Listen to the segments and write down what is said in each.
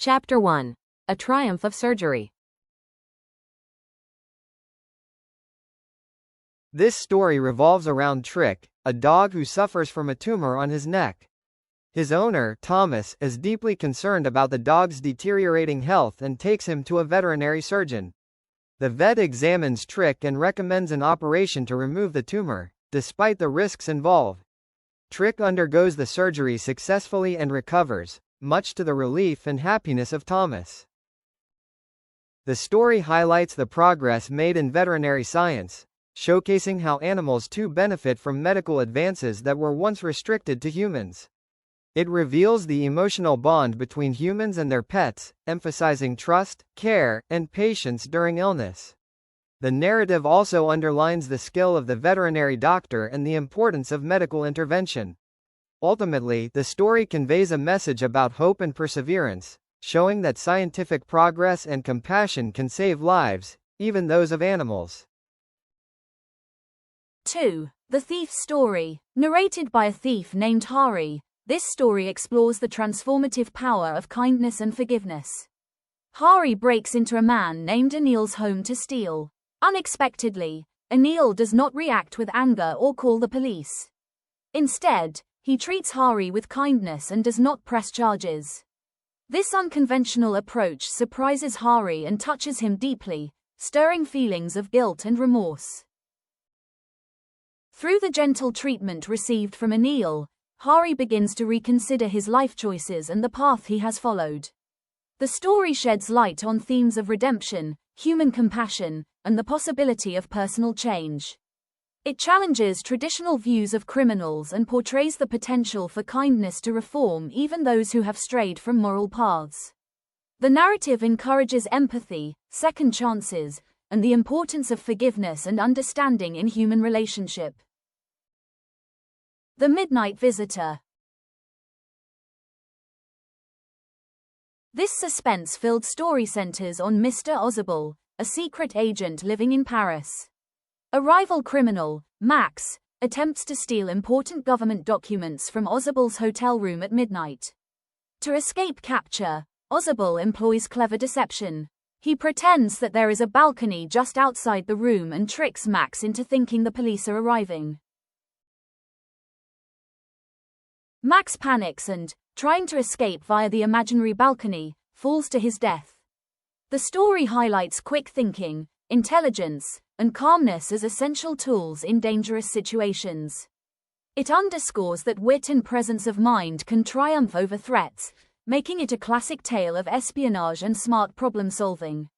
Chapter 1. A Triumph of Surgery. This story revolves around Trick, a dog who suffers from a tumor on his neck. His owner, Thomas, is deeply concerned about the dog's deteriorating health and takes him to a veterinary surgeon. The vet examines Trick and recommends an operation to remove the tumor, despite the risks involved. Trick undergoes the surgery successfully and recovers, much to the relief and happiness of Thomas. The story highlights the progress made in veterinary science, showcasing how animals too benefit from medical advances that were once restricted to humans. It reveals the emotional bond between humans and their pets, emphasizing trust, care, and patience during illness. The narrative also underlines the skill of the veterinary doctor and the importance of medical intervention. Ultimately, the story conveys a message about hope and perseverance, showing that scientific progress and compassion can save lives, even those of animals. 2. The Thief's Story. Narrated by a thief named Hari, this story explores the transformative power of kindness and forgiveness. Hari breaks into a man named Anil's home to steal. Unexpectedly, Anil does not react with anger or call the police. Instead, he treats Hari with kindness and does not press charges. This unconventional approach surprises Hari and touches him deeply, stirring feelings of guilt and remorse. Through the gentle treatment received from Anil, Hari begins to reconsider his life choices and the path he has followed. The story sheds light on themes of redemption, human compassion, and the possibility of personal change. It challenges traditional views of criminals and portrays the potential for kindness to reform even those who have strayed from moral paths. The narrative encourages empathy, second chances, and the importance of forgiveness and understanding in human relationship. The Midnight Visitor. This suspense-filled story centers on Mr. Ozable, a secret agent living in Paris. A rival criminal, Max, attempts to steal important government documents from Ozable's hotel room at midnight. To escape capture, Ozable employs clever deception. He pretends that there is a balcony just outside the room and tricks Max into thinking the police are arriving. Max panics and, trying to escape via the imaginary balcony, falls to his death. The story highlights quick thinking, intelligence, and calmness as essential tools in dangerous situations. It underscores that wit and presence of mind can triumph over threats, making it a classic tale of espionage and smart problem-solving.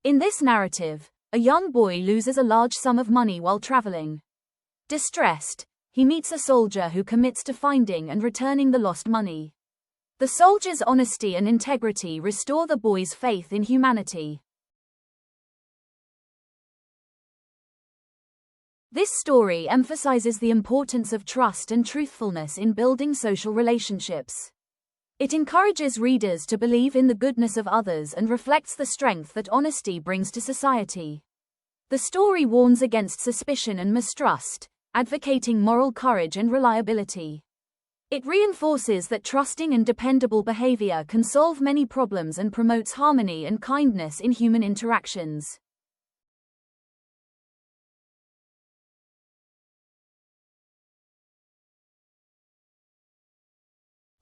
In this narrative, a young boy loses a large sum of money while traveling. Distressed, he meets a soldier who commits to finding and returning the lost money. The soldier's honesty and integrity restore the boy's faith in humanity. This story emphasizes the importance of trust and truthfulness in building social relationships. It encourages readers to believe in the goodness of others and reflects the strength that honesty brings to society. The story warns against suspicion and mistrust, advocating moral courage and reliability. It reinforces that trusting and dependable behavior can solve many problems and promotes harmony and kindness in human interactions.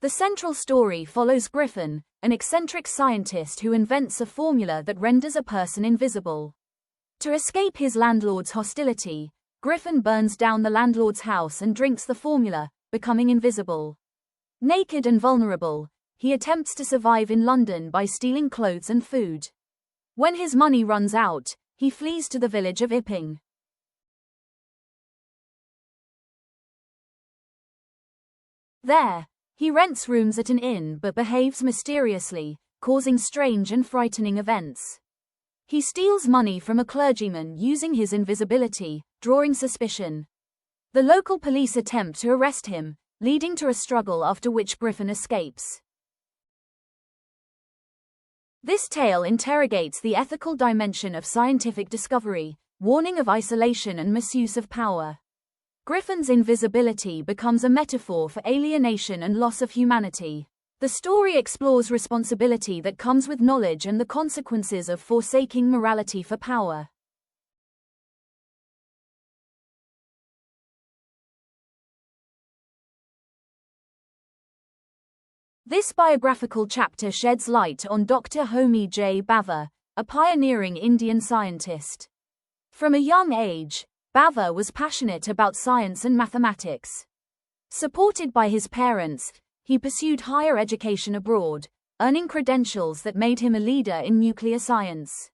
The central story follows Griffin, an eccentric scientist who invents a formula that renders a person invisible. To escape his landlord's hostility, Griffin burns down the landlord's house and drinks the formula, becoming invisible. Naked and vulnerable, he attempts to survive in London by stealing clothes and food. When his money runs out, he flees to the village of Ipping. There, he rents rooms at an inn but behaves mysteriously, causing strange and frightening events. He steals money from a clergyman using his invisibility, drawing suspicion. The local police attempt to arrest him, leading to a struggle after which Griffin escapes. This tale interrogates the ethical dimension of scientific discovery, warning of isolation and misuse of power. Griffin's invisibility becomes a metaphor for alienation and loss of humanity. The story explores responsibility that comes with knowledge and the consequences of forsaking morality for power. This biographical chapter sheds light on Dr. Homi J. Bhabha, a pioneering Indian scientist. From a young age, Bhabha was passionate about science and mathematics. Supported by his parents, he pursued higher education abroad, earning credentials that made him a leader in nuclear science.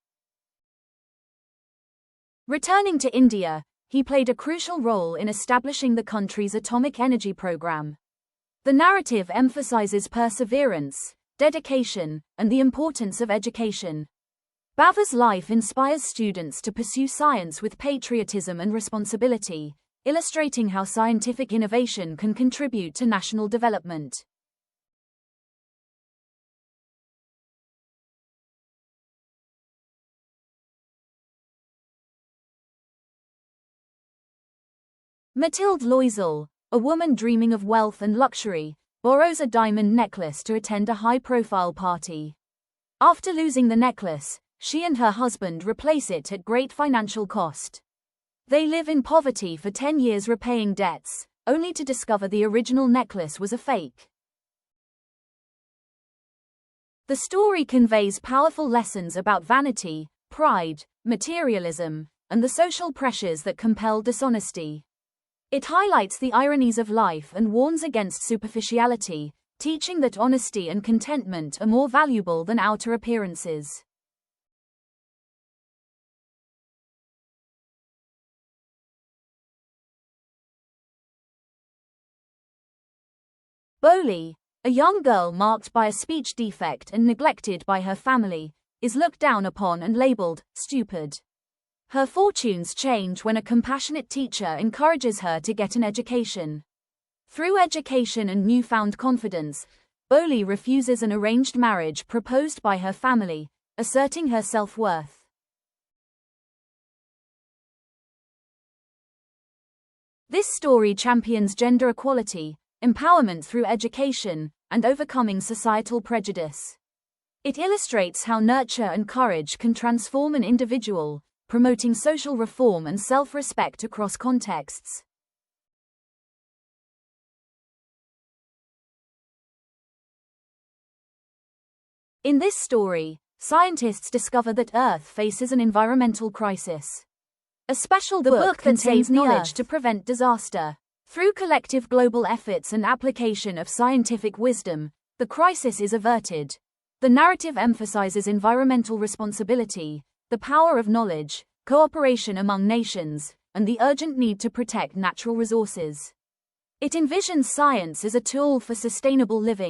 Returning to India, he played a crucial role in establishing the country's atomic energy program. The narrative emphasizes perseverance, dedication, and the importance of education. Bhabha's life inspires students to pursue science with patriotism and responsibility, illustrating how scientific innovation can contribute to national development. Mathilde Loisel, a woman dreaming of wealth and luxury, borrows a diamond necklace to attend a high-profile party. After losing the necklace, she and her husband replace it at great financial cost. They live in poverty for 10 years repaying debts, only to discover the original necklace was a fake. The story conveys powerful lessons about vanity, pride, materialism, and the social pressures that compel dishonesty. It highlights the ironies of life and warns against superficiality, teaching that honesty and contentment are more valuable than outer appearances. Boli, a young girl marked by a speech defect and neglected by her family, is looked down upon and labeled stupid. Her fortunes change when a compassionate teacher encourages her to get an education. Through education and newfound confidence, Boli refuses an arranged marriage proposed by her family, asserting her self-worth. This story champions gender equality, empowerment through education, and overcoming societal prejudice. It illustrates how nurture and courage can transform an individual, promoting social reform and self-respect across contexts. In this story, scientists discover that Earth faces an environmental crisis. A special book contains knowledge to prevent disaster. Through collective global efforts and application of scientific wisdom, the crisis is averted. The narrative emphasizes environmental responsibility, the power of knowledge, cooperation among nations, and the urgent need to protect natural resources. It envisions science as a tool for sustainable living.